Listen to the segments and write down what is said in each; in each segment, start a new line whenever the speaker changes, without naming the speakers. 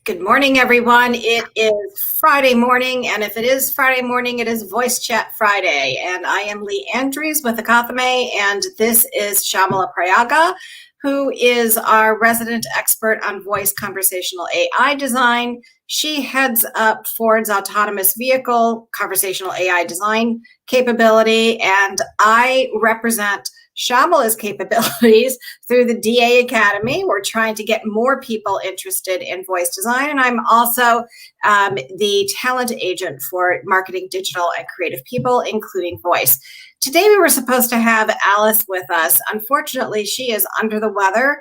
Good morning, everyone. It is Friday morning, and if it is Friday morning, it is Voice Chat Friday. And I am Lee Andrews with Hackabot, and this is Shyamala Prayaga, who is our resident expert on voice conversational AI design. She heads up Ford's autonomous vehicle conversational AI design capability, and I represent Shyamala's capabilities through the DA Academy. We're trying to get more people interested in voice design. And I'm also the talent agent for marketing digital and creative people, including voice. Today, we were supposed to have Alice with us. Unfortunately, she is under the weather,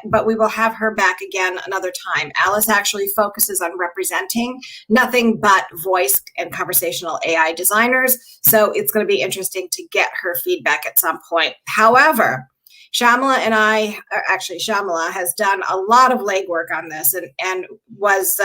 but we will have her back again another time. Alice actually focuses on representing nothing but voice and conversational AI designers. So it's going to be interesting to get her feedback at some point. However, Shyamala and I, actually Shyamala has done a lot of legwork on this and was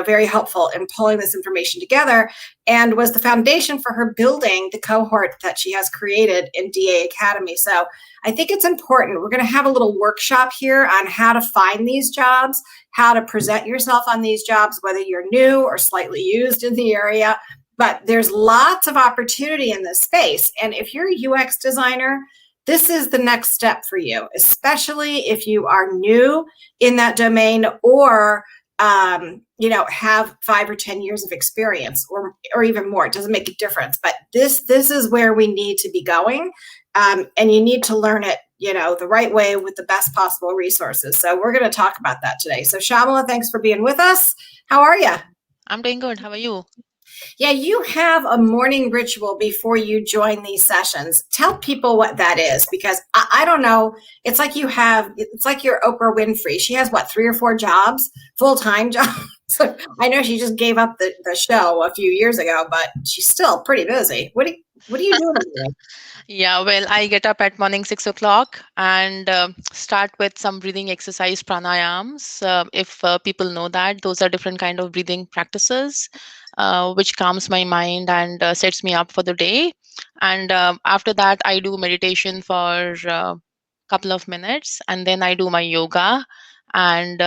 very helpful in pulling this information together and was the foundation for her building the cohort that she has created in DA Academy. So I think it's important. We're going to have a little workshop here on how to find these jobs, how to present yourself on these jobs, whether you're new or slightly used in the area. But there's lots of opportunity in this space. And if you're a UX designer, this is the next step for you, especially if you are new in that domain or have 5 or 10 years of experience or even more. It doesn't make a difference. But this is where we need to be going. And you need to learn it, the right way with the best possible resources. So we're going to talk about that today. So Shyamala, thanks for being with us. How are you?
I'm doing good. How are you?
Yeah, you have a morning ritual before you join these sessions. Tell people what that is, because I don't know. It's like you're Oprah Winfrey. She has 3 or 4 jobs, full-time jobs. I know she just gave up the show a few years ago, but she's still pretty busy. What are you doing?
Yeah, well, I get up at morning 6 o'clock and start with some breathing exercise pranayams. If people know that, those are different kind of breathing practices, which calms my mind and sets me up for the day. And after that, I do meditation for a couple of minutes, and then I do my yoga, and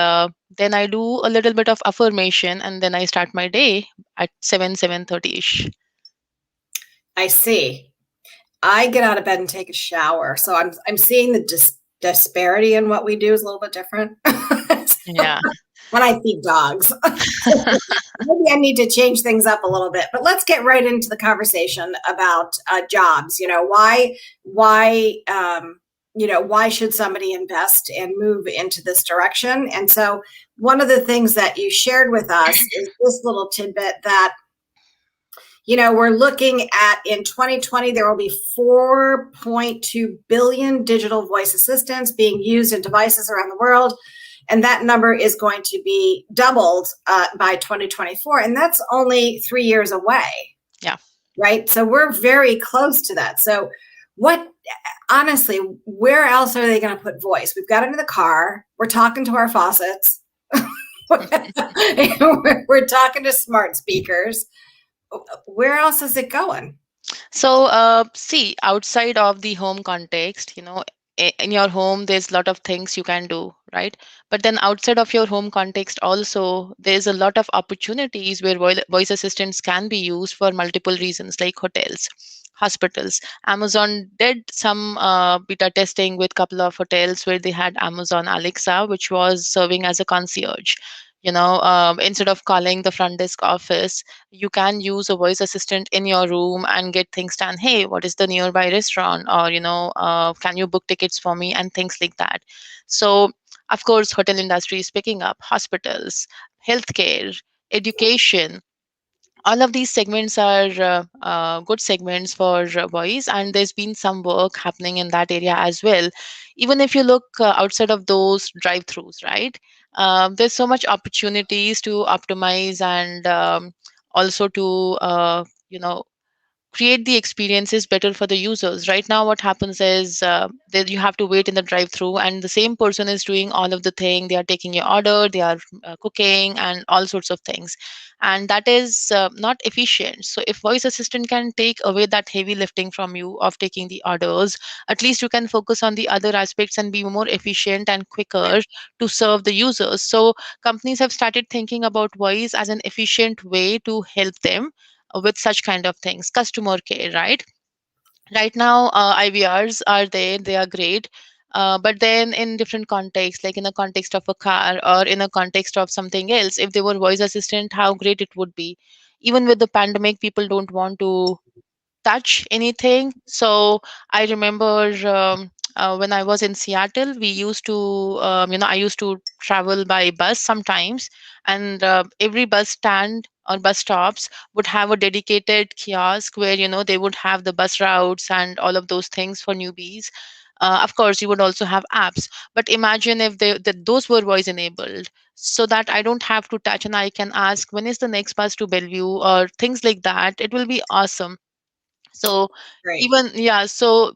then I do a little bit of affirmation, and then I start my day at 7:30ish.
I see. I get out of bed and take a shower. So I'm seeing the disparity in what we do is a little bit different.
Yeah.
When I feed dogs. Maybe I need to change things up a little bit. But let's get right into the conversation about jobs. Why should somebody invest and move into this direction? And so one of the things that you shared with us is this little tidbit that we're looking at in 2020, there will be 4.2 billion digital voice assistants being used in devices around the world. And that number is going to be doubled by 2024. And that's only 3 years away.
Yeah.
Right. So we're very close to that. So honestly, where else are they going to put voice? We've got it in the car. We're talking to our faucets. We're talking to smart speakers. Where else is it going?
So, see, outside of the home context, in your home, there's a lot of things you can do, right? But then outside of your home context, also, there's a lot of opportunities where voice assistants can be used for multiple reasons, like hotels, hospitals. Amazon did some beta testing with a couple of hotels where they had Amazon Alexa, which was serving as a concierge. Instead of calling the front desk office, you can use a voice assistant in your room and get things done. Hey, what is the nearby restaurant? Or, can you book tickets for me? And things like that. So, of course, hotel industry is picking up, hospitals, healthcare, education. All of these segments are good segments for voice, and there's been some work happening in that area as well. Even if you look outside of those drive-throughs, right? There's so much opportunities to optimize and also to create the experiences better for the users. Right now what happens is that you have to wait in the drive through and the same person is doing all of the thing. They are taking your order, they are cooking and all sorts of things, and that is not efficient. So if voice assistant can take away that heavy lifting from you of taking the orders, at least you can focus on the other aspects and be more efficient and quicker to serve the users. So companies have started thinking about voice as an efficient way to help them with such kind of things. Customer care, right? Right now IVRs are there, they are great. But then in different contexts, like in a context of a car or in a context of something else, if they were voice assistant, how great it would be. Even with the pandemic, people don't want to touch anything. So I remember when I was in Seattle, we used to, I used to travel by bus sometimes, and every bus stand or bus stops would have a dedicated kiosk where they would have the bus routes and all of those things for newbies. Of course, you would also have apps, but imagine if those were voice enabled, so that I don't have to touch and I can ask when is the next bus to Bellevue or things like that. It will be awesome. So
Great.
even yeah, so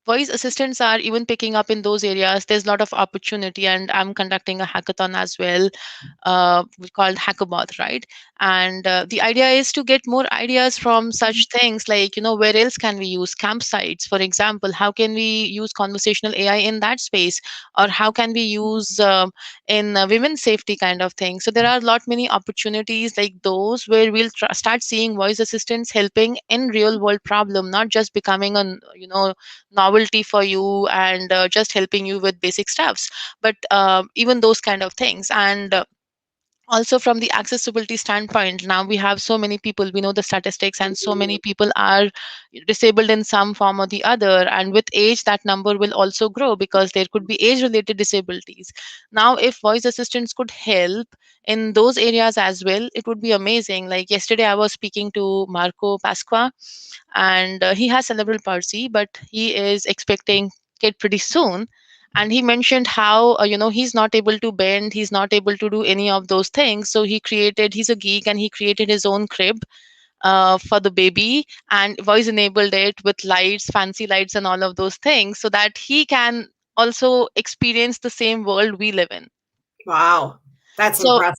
voice assistants are even picking up in those areas. There's a lot of opportunity, and I'm conducting a hackathon as well, we called Hackabot, right? And the idea is to get more ideas from such things, like where else can we use campsites, for example? How can we use conversational AI in that space, or how can we use in women's safety kind of thing? So there are a lot many opportunities like those where we'll start seeing voice assistants helping in real world problem, not just becoming a novelty for you and just helping you with basic stuffs, but even those kind of things. And also from the accessibility standpoint, now we have so many people, we know the statistics, and so many people are disabled in some form or the other, and with age that number will also grow because there could be age related disabilities. Now if voice assistants could help in those areas as well, it would be amazing. Like yesterday I was speaking to Marco Pasqua, and he has cerebral palsy, but he is expecting kid pretty soon. And he mentioned how he's not able to bend, he's not able to do any of those things. So he's a geek, and he created his own crib for the baby and voice enabled it with lights, fancy lights and all of those things, so that he can also experience the same world we live in.
Wow. That's
So
impressive.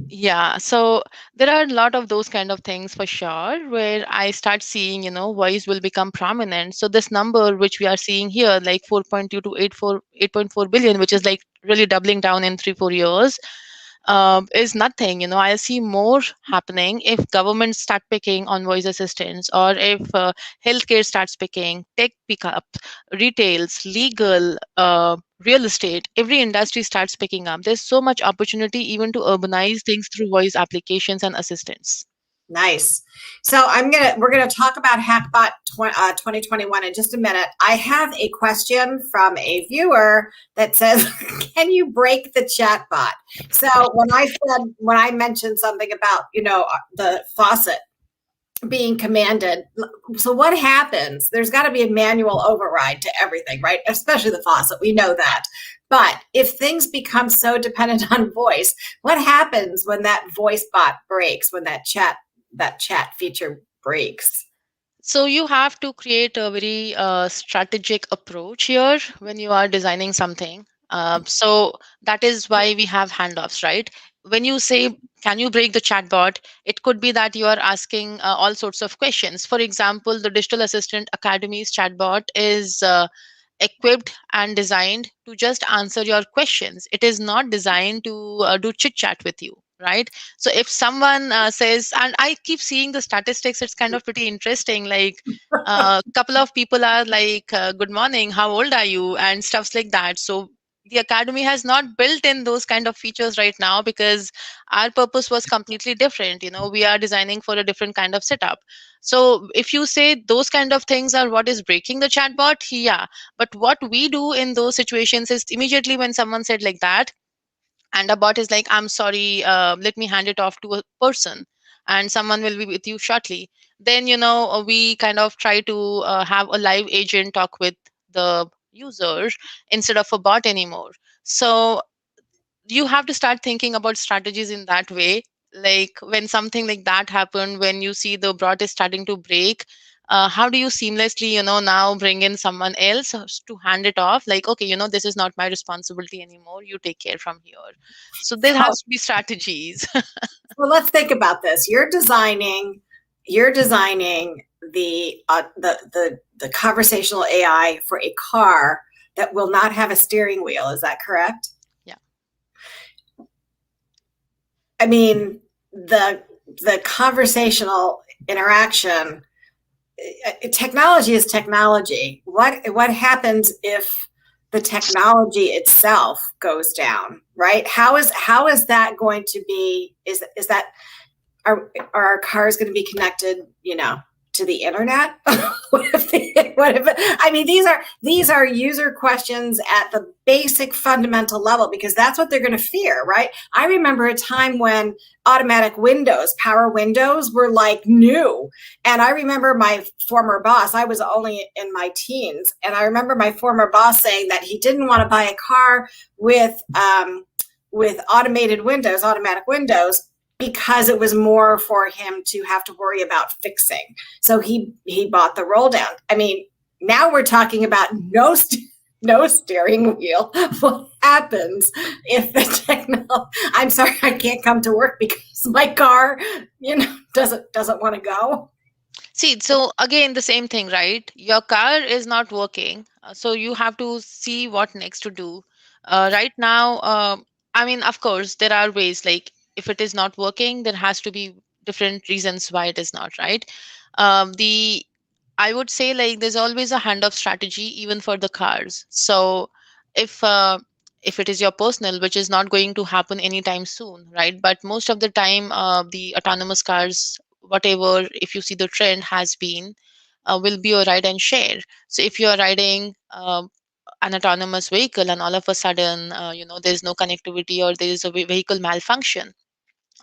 yeah, so there are a lot of those kind of things for sure where I start seeing, voice will become prominent. So this number which we are seeing here, like 4.2 to 8.4 billion, which is like really doubling down in 3-4 years, is nothing. I see more happening if governments start picking on voice assistants, or if healthcare starts picking, tech pick up, retails, legal, real estate, every industry starts picking up. There's so much opportunity even to urbanize things through voice applications and assistants.
Nice. So we're gonna talk about Hackbot 2021 in just a minute. I have a question from a viewer that says, "Can you break the chatbot?" So when I mentioned something about the faucet being commanded, so what happens? There's got to be a manual override to everything, right? Especially the faucet. We know that. But if things become so dependent on voice, what happens when that voice bot breaks? When that chat feature breaks?
So you have to create a very strategic approach here when you are designing something. So that is why we have handoffs, right? When you say, "Can you break the chatbot?" It could be that you are asking all sorts of questions. For example, the Digital Assistant Academy's chatbot is equipped and designed to just answer your questions. It is not designed to do chit chat with you, right? So if someone says, and I keep seeing the statistics, it's kind of pretty interesting. Like a couple of people are like, "Good morning, how old are you?" and stuffs like that. So the academy has not built in those kind of features right now because our purpose was completely different. We are designing for a different kind of setup. So if you say those kind of things are what is breaking the chatbot, yeah. But what we do in those situations is immediately when someone said like that, and a bot is like, "I'm sorry, let me hand it off to a person, and someone will be with you shortly." Then we kind of try to have a live agent talk with the user instead of a bot anymore. So you have to start thinking about strategies in that way. Like when something like that happened, when you see the broad is starting to break, how do you seamlessly, now bring in someone else to hand it off? Like, okay, this is not my responsibility anymore. You take care from here. So there
So,
has to be strategies.
well, let's think about this. You're designing the conversational AI for a car that will not have a steering wheel. Is that correct?
Yeah.
I mean, the conversational interaction, technology is technology. What happens if the technology itself goes down, right? How is that going to be? Is that are our cars going to be connected, to the internet? I mean, these are user questions at the basic fundamental level, because that's what they're going to fear, right? I remember a time when automatic windows, power windows, were like new. And I remember my former boss, I was only in my teens, and I remember my former boss saying that he didn't want to buy a car with automatic windows, because it was more for him to have to worry about fixing. So he bought the roll down. I mean, now we're talking about no steering wheel. What happens if the technology? I'm sorry, I can't come to work because my car, doesn't want to go.
See, so again, the same thing, right? Your car is not working, so you have to see what next to do. Right now, I mean, of course, there are ways, like if it is not working, there has to be different reasons why it is not, right? The I would say, like, there's always a handoff strategy even for the cars. So if if it is your personal, which is not going to happen anytime soon, right? But most of the time, the autonomous cars, whatever, if you see the trend has been, will be a ride and share. So if you are riding an autonomous vehicle and all of a sudden, there's no connectivity or there is a vehicle malfunction,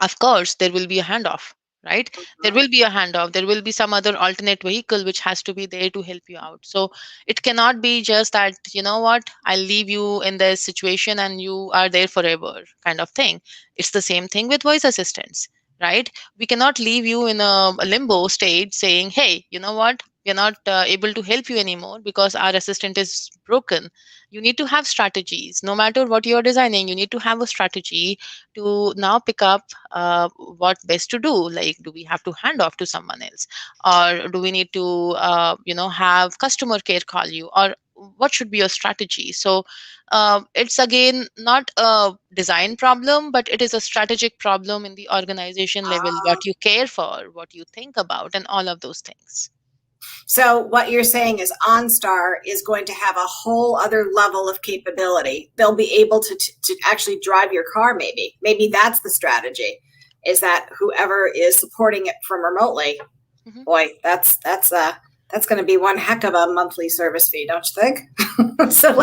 of course there will be a handoff, right? There will be a handoff, there will be some other alternate vehicle which has to be there to help you out. So it cannot be just that, what, I'll leave you in this situation and you are there forever kind of thing. It's the same thing with voice assistants, right? We cannot leave you in a limbo state saying, hey, you know what, we're not able to help you anymore because our assistant is broken. You need to have strategies. No matter what you're designing, you need to have a strategy to now pick up what best to do. Like, do we have to hand off to someone else, or do we need to have customer care call you, or what should be your strategy? So it's again not a design problem, but it is a strategic problem in the organization level, what you care for, what you think about, and all of those things.
So what you're saying is OnStar is going to have a whole other level of capability. They'll be able to actually drive your car. Maybe that's the strategy, is that whoever is supporting it from remotely. Mm-hmm. Boy, that's going to be one heck of a monthly service fee, don't you think? So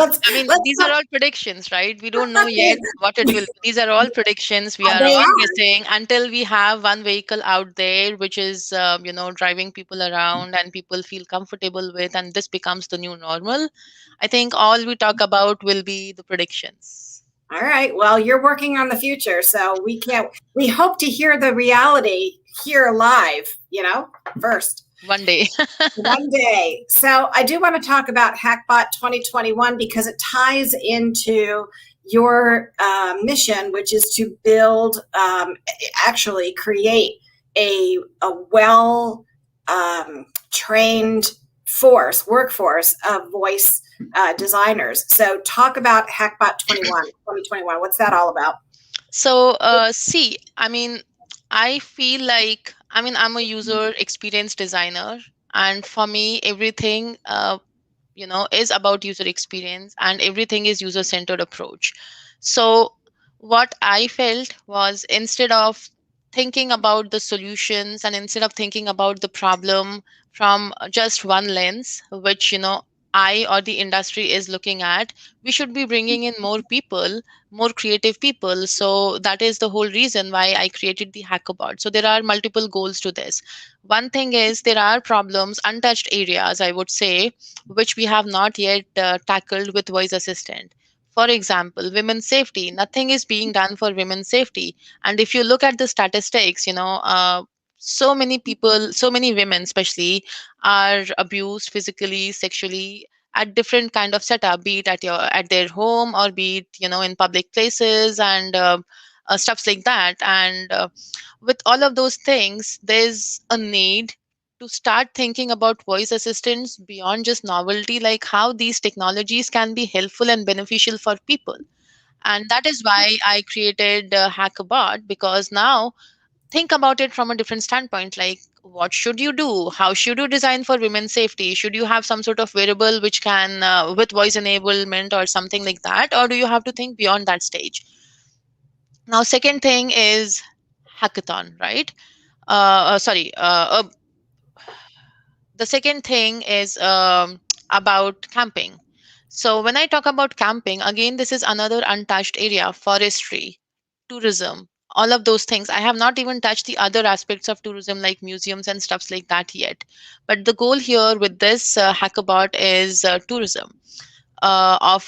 these are all predictions, right? We don't know yet what it will be. These are all predictions. We are all guessing until we have one vehicle out there which is driving people around and people feel comfortable with, and this becomes the new normal. I think all we talk about will be the predictions.
All right, well, you're working on the future, so we hope to hear the reality here live, first.
One day.
One day. So I do want to talk about Hackabot 2021 because it ties into your mission, which is to build, actually create a well trained workforce of voice designers. So talk about Hackabot 2021. What's that all about?
So see, I feel like, I'm a user experience designer, and for me, everything, is about user experience, and everything is user centered approach. So what I felt was, instead of thinking about the solutions and instead of thinking about the problem from just one lens, which, I or the industry is looking at, we should be bringing in more people, more creative people. So that is the whole reason why I created the Hackabot. So there are multiple goals to this. One thing is, there are problems, untouched areas, I would say, which we have not yet tackled with voice assistant. For example, women's safety, nothing is being done for women's safety. And if you look at the statistics, so many people, so many women especially, are abused physically, sexually, at different kind of setup, be it at their home, or be it in public places, and stuffs like that. And with all of those things, there's a need to start thinking about voice assistants beyond just novelty, like how these technologies can be helpful and beneficial for people. And that is why I created Hackabot, because now think about it from a different standpoint. Like, what should you do? How should you design for women's safety? Should you have some sort of wearable which can, with voice enablement or something like that? Or do you have to think beyond that stage? Now, second thing is hackathon, right? Sorry, the second thing is about camping. So when I talk about camping, again, this is another untouched area: forestry, tourism, all of those things. I have not even touched the other aspects of tourism like museums and stuffs like that yet. But the goal here with this hackabout is tourism of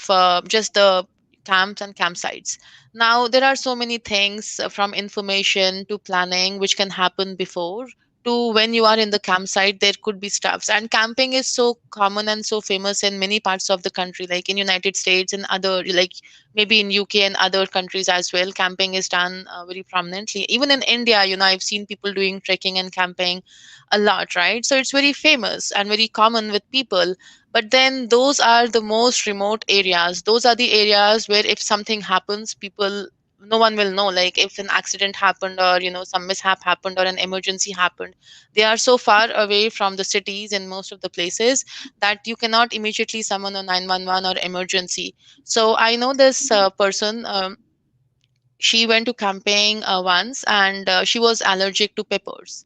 just the camps and campsites. Now, there are so many things, from information to planning, which can happen before to when you are in the campsite. There could be stuffs, and camping is so common and so famous in many parts of the country, like in United States and other, like maybe in UK and other countries as well. Camping is done very prominently. Even in India, I've seen people doing trekking and camping a lot, right? So it's very famous and very common with people. But then those are the most remote areas. Those are the areas where if something happens, people, no one will know. Like if an accident happened, or some mishap happened, or an emergency happened, they are so far away from the cities in most of the places that you cannot immediately summon a 911 or emergency. So I know this person. She went to camping once, and she was allergic to peppers,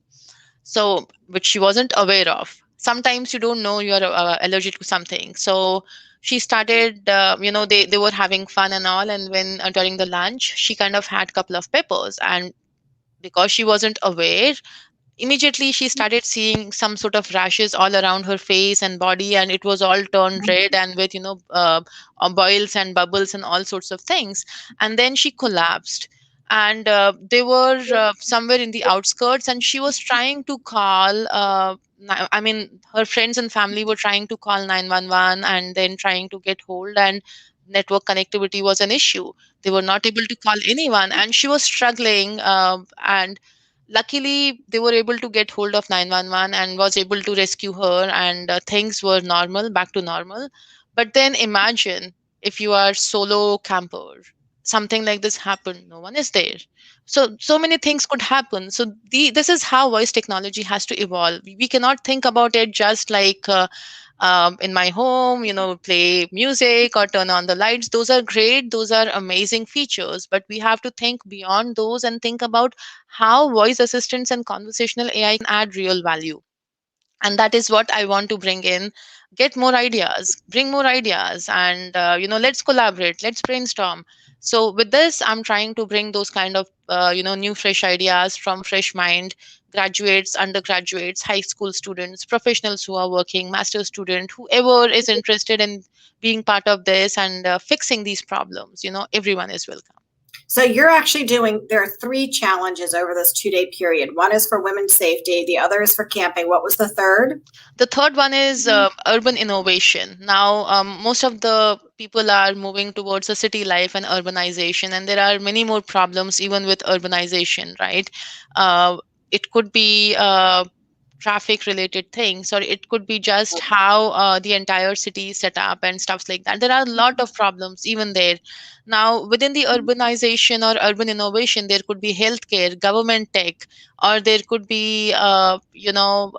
so which she wasn't aware of. Sometimes you don't know you're allergic to something. So she started, they were having fun and all, and when during the lunch, she kind of had couple of peppers, and because she wasn't aware, immediately she started seeing some sort of rashes all around her face and body, and it was all turned red, and with boils and bubbles and all sorts of things. And then she collapsed, and they were somewhere in the outskirts, and she was trying to call, I mean, her friends and family were trying to call 911, and then trying to get hold, and network connectivity was an issue. They were not able to call anyone, and she was struggling, and luckily they were able to get hold of 911 and was able to rescue her, and things were normal, back to normal. But then imagine if you are solo camper, something like this happened, no one is there. So many things could happen. So this is how voice technology has to evolve. We cannot think about it just like in my home, play music or turn on the lights. Those are great, those are amazing features, but we have to think beyond those and think about how voice assistants and conversational AI can add real value. And that is what I want to bring in. Get more ideas, bring more ideas, and let's collaborate, let's brainstorm. So with this, I'm trying to bring those kind of new fresh ideas from fresh mind: graduates, undergraduates, high school students, professionals who are working, master student, whoever is interested in being part of this and fixing these problems. Everyone is welcome.
So you're actually doing, there are three challenges over this 2 day period. One is for women's safety, the other is for camping. What was the third?
The third one is urban innovation. Now, most of the people are moving towards a city life and urbanization, and there are many more problems even with urbanization, right? Uh, it could be traffic related things, or it could be just how the entire city is set up and stuffs like that. There are a lot of problems even there. Now, within the urbanization or urban innovation, there could be healthcare, government tech, or there could be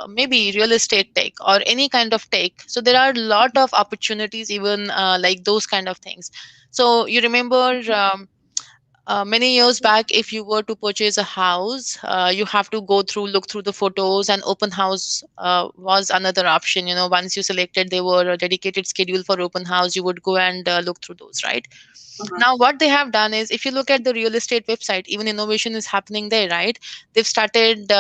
maybe real estate tech or any kind of tech. So there are a lot of opportunities even like those kind of things. So you remember, many years back, if you were to purchase a house, you have to go through, look through the photos, and open house was another option. Once you selected, there were a dedicated schedule for open house, you would go and look through those, right?
Uh-huh.
Now what they have done is, if you look at the real estate website, even innovation is happening there, right? They've started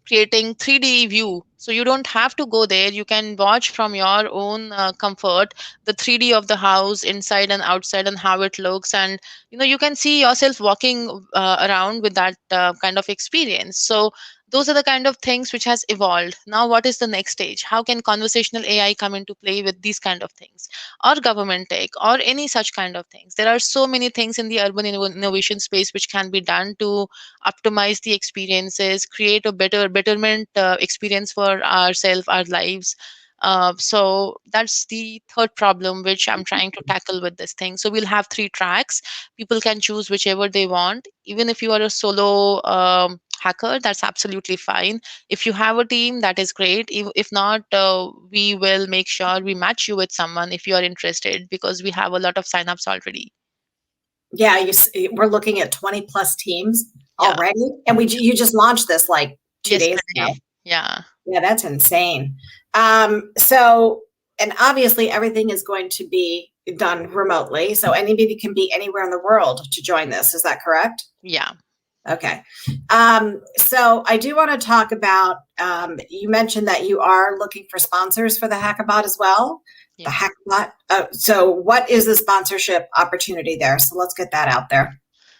creating 3D view. So you don't have to go there. You can watch from your own comfort the 3D of the house inside and outside and how it looks, and you can see yourself walking around with that kind of experience. So those are the kind of things which has evolved. Now what is the next stage? How can conversational AI come into play with these kind of things, or government tech, or any such kind of things? There are so many things in the urban innovation space which can be done to optimize the experiences, create a betterment experience for ourselves, our lives. So that's the third problem which I'm trying to tackle with this thing. So we'll have three tracks. People can choose whichever they want. Even if you are a solo hacker, that's absolutely fine. If you have a team, that is great. If not, we will make sure we match you with someone if you are interested, because we have a lot of signups already.
Yeah, we're looking at 20 plus teams
Yeah,
already, and you just launched this like 2 days ago.
yesterday. Yeah.
Yeah, that's insane. So, and obviously everything is going to be done remotely, so anybody can be anywhere in the world to join this. Is that correct?
Yeah.
Okay. So I do want to talk about, you mentioned that you are looking for sponsors for the Hackabot as well. The
Yeah.
Hackabot. So what is the sponsorship opportunity there? So let's get that out there.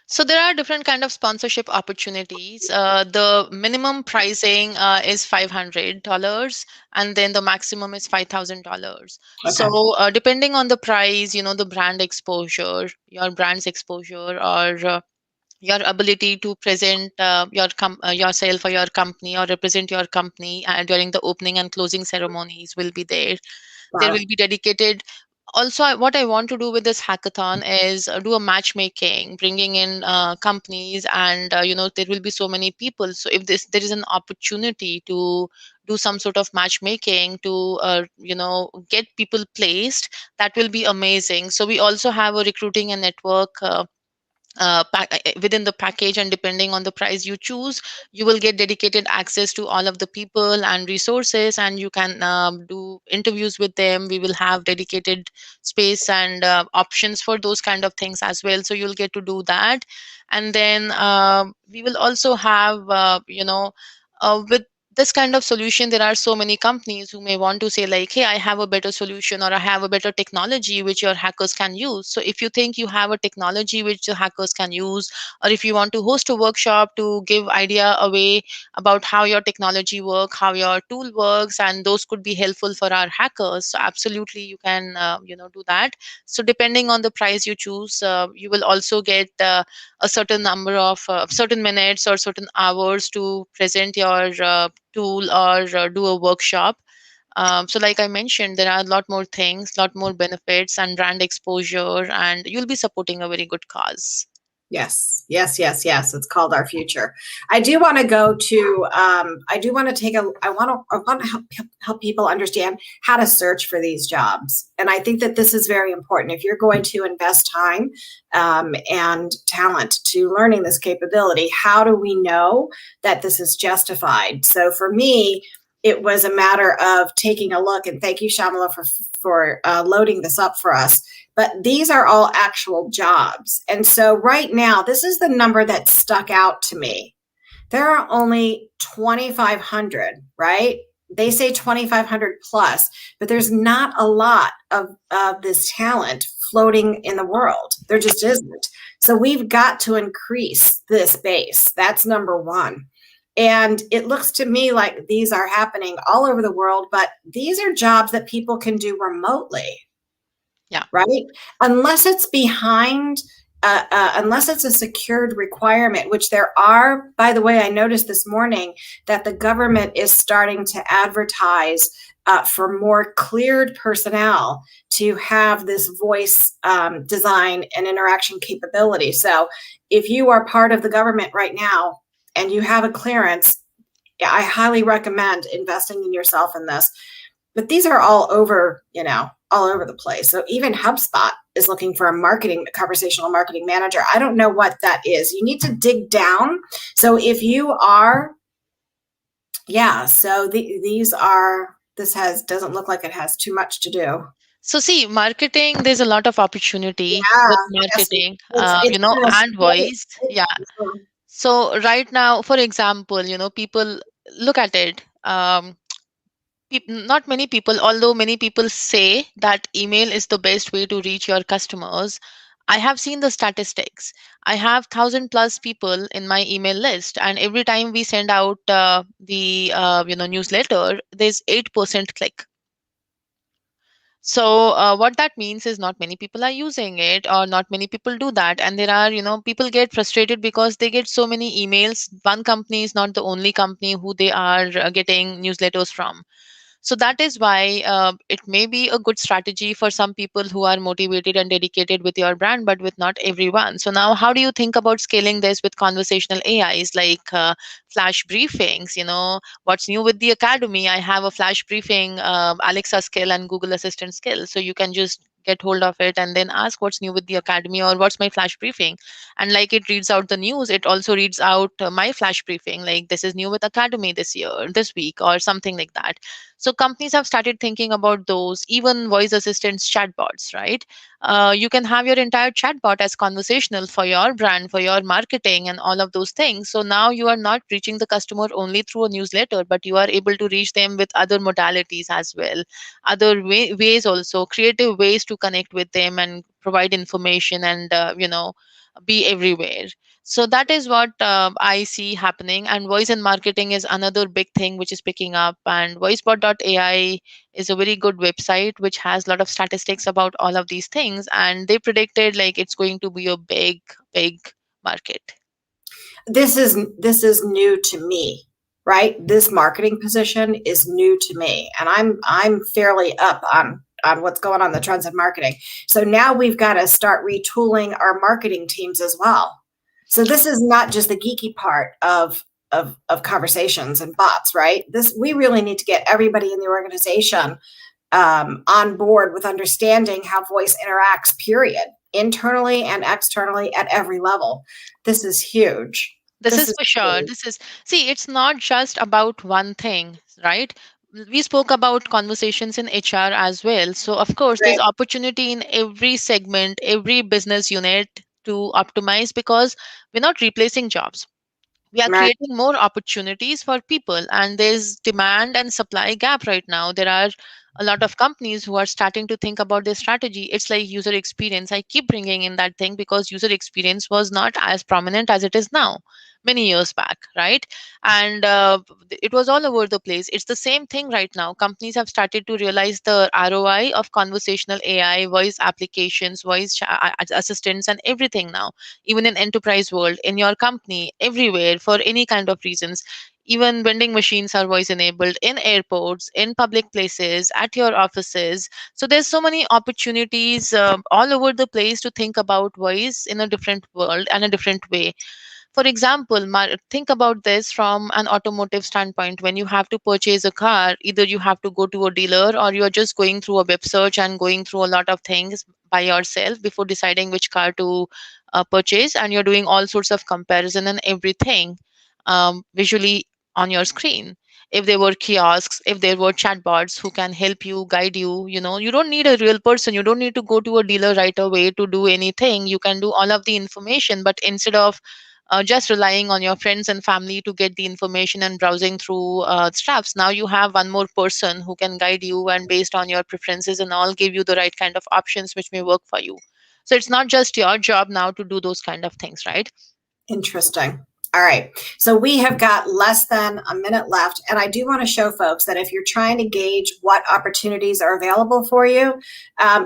So there are different kind of sponsorship opportunities. The minimum pricing is $500, and then the maximum is $5,000.
Okay.
So depending on the price, the brand exposure, your brand's exposure, or your ability to present yourself or your company, or represent your company during the opening and closing ceremonies will be there. There
Wow.
will be dedicated. Also, what I want to do with this hackathon is do a matchmaking, bringing in companies, and there will be so many people. So if there is an opportunity to do some sort of matchmaking to get people placed, that will be amazing. So we also have a recruiting and network within the package, and depending on the price you choose, you will get dedicated access to all of the people and resources, and you can do interviews with them. We will have dedicated space and options for those kind of things as well, so you'll get to do that. And then we will also have with this kind of solution, there are so many companies who may want to say like, hey, I have a better solution, or I have a better technology which your hackers can use. So if you think you have a technology which the hackers can use, or if you want to host a workshop to give idea away about how your technology work, how your tool works, and those could be helpful for our hackers, so absolutely you can do that. So depending on the price you choose, you will also get a certain number of certain minutes or certain hours to present your tool, or do a workshop. So like I mentioned, there are a lot more things, lot more benefits and brand exposure, and you'll be supporting a very good cause.
Yes, yes, yes, yes. It's called Our Future. I do want to go to. I do want to take a. I want to help people understand how to search for these jobs, and I think that this is very important. If you're going to invest time and talent to learning this capability, how do we know that this is justified? So for me, it was a matter of taking a look, and thank you, Shyamala, for loading this up for us. But these are all actual jobs. And so right now, this is the number that stuck out to me. There are only 2,500, right? They say 2,500 plus, but there's not a lot of this talent floating in the world. There just isn't. So we've got to increase this base. That's number one. And it looks to me like these are happening all over the world, but these are jobs that people can do remotely.
Yeah.
Right? Unless it's behind, unless it's a secured requirement, which there are. By the way, I noticed this morning that the government is starting to advertise for more cleared personnel to have this voice design and interaction capability. So if you are part of the government right now and you have a clearance, I highly recommend investing in yourself in this. But these are all over, all over the place. So even HubSpot is looking for a conversational marketing manager. I don't know what that is. You need to dig down. So if you are, so doesn't look like it has too much to do.
So see, marketing, there's a lot of opportunity
Yeah,
with
yes,
marketing,
it's gonna
and
split
voice. Yeah. So right now, for example, people look at it. Not many people, although many people say that email is the best way to reach your customers. I have seen the statistics. I have 1,000 plus people in my email list, and every time we send out the newsletter, there's 8% click. So what that means is not many people are using it, or not many people do that. And there are, people get frustrated because they get so many emails. One company is not the only company who they are getting newsletters from. So that is why it may be a good strategy for some people who are motivated and dedicated with your brand, but with not everyone. So now, how do you think about scaling this with conversational AIs like flash briefings? What's new with the academy? I have a flash briefing, Alexa skill and Google Assistant skill. So you can just get hold of it and then ask what's new with the academy, or what's my flash briefing. And like it reads out the news, it also reads out my flash briefing, like this is new with academy this year, this week, or something like that. So companies have started thinking about those, even voice assistants, chatbots, right? You can have your entire chatbot as conversational for your brand, for your marketing, and all of those things. So now you are not reaching the customer only through a newsletter, but you are able to reach them with other modalities as well, other ways also, creative ways to connect with them and provide information, and be everywhere. So that is what I see happening. And voice and marketing is another big thing which is picking up. And voicebot.ai is a very good website which has a lot of statistics about all of these things. And they predicted like it's going to be a big, big market.
This is new to me, right? This marketing position is new to me, and I'm fairly up on what's going on the trends of marketing. So now we've got to start retooling our marketing teams as well. So this is not just the geeky part of conversations and bots, right? This, we really need to get everybody in the organization on board with understanding how voice interacts, period, internally and externally at every level. This is huge.
This
This
is
is
for sure.
huge.
This is, see, it's not just about one thing, right? We spoke about conversations in HR as well. So, of course, there's
Right.
opportunity in every segment, every business unit to optimize, because we're not replacing jobs, we are
Right.
creating more opportunities for people. And there's demand and supply gap right now. There are a lot of companies who are starting to think about their strategy. It's like user experience. I keep bringing in that thing because user experience was not as prominent as it is now many years back, right? And it was all over the place. It's the same thing right now. Companies have started to realize the ROI of conversational AI, voice applications, assistants, and everything now, even in enterprise world, in your company, everywhere, for any kind of reasons. Even vending machines are voice enabled in airports, in public places, at your offices. So there's so many opportunities all over the place to think about voice in a different world and a different way. For example, think about this from an automotive standpoint. When you have to purchase a car, either you have to go to a dealer, or you are just going through a web search and going through a lot of things by yourself before deciding which car to purchase. And you're doing all sorts of comparison and everything visually on your screen. If there were kiosks, if there were chatbots who can help you, guide you, you don't need a real person. You don't need to go to a dealer right away to do anything. You can do all of the information, but instead of just relying on your friends and family to get the information and browsing through stuffs, now you have one more person who can guide you, and based on your preferences and all, give you the right kind of options which may work for you. So it's not just your job now to do those kind of things, right?
Interesting. All right. So we have got less than a minute left. And I do want to show folks that if you're trying to gauge what opportunities are available for you,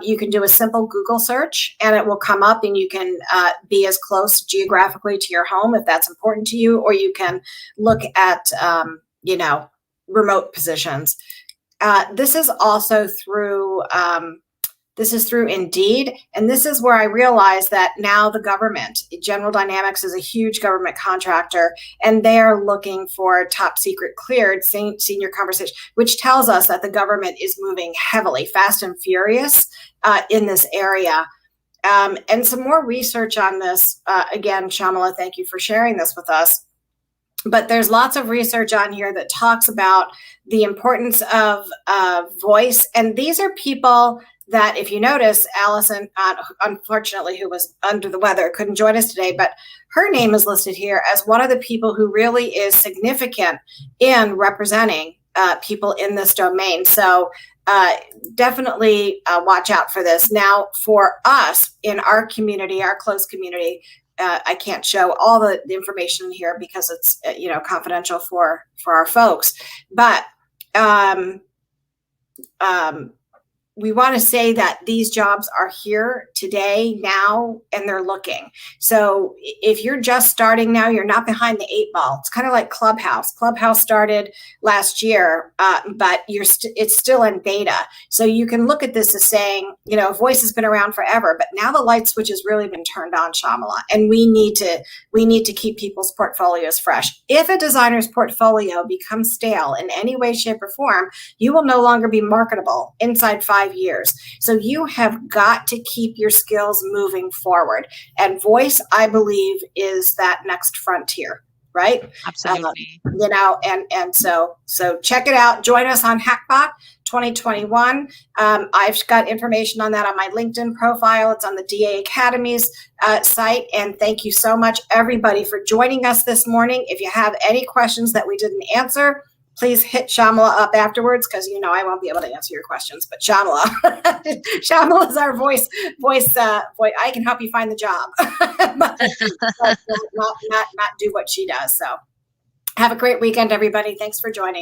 you can do a simple Google search and it will come up, and you can be as close geographically to your home if that's important to you, or you can look at, remote positions. This is also through Indeed. And this is where I realized that now the government, General Dynamics is a huge government contractor, and they're looking for top secret cleared senior conversation, which tells us that the government is moving heavily, fast and furious in this area. And some more research on this. Again, Shyamala, thank you for sharing this with us. But there's lots of research on here that talks about the importance of voice. And these are people that if you notice, Allison, unfortunately, who was under the weather, couldn't join us today, but her name is listed here as one of the people who really is significant in representing people in this domain. So definitely watch out for this. Now, for us in our community, our close community, I can't show all the information here because it's confidential for our folks, but we want to say that these jobs are here today, now, and they're looking. So if you're just starting now, you're not behind the 8 ball. It's kind of like Clubhouse. Clubhouse started last year, but it's still in beta. So you can look at this as saying, Voice has been around forever, but now the light switch has really been turned on, Shyamala, and we need to keep people's portfolios fresh. If a designer's portfolio becomes stale in any way, shape, or form, you will no longer be marketable inside 5 years. So you have got to keep your skills moving forward. And Voice, I believe, is that next frontier, right?
Absolutely.
And so check it out. Join us on Hackabot 2021. I've got information on that on my LinkedIn profile. It's on the DA Academy's site. And thank you so much, everybody, for joining us this morning. If you have any questions that we didn't answer, please hit Shyamala up afterwards, because I won't be able to answer your questions. But Shyamala is our voice. I can help you find the job, but not do what she does. So have a great weekend, everybody. Thanks for joining.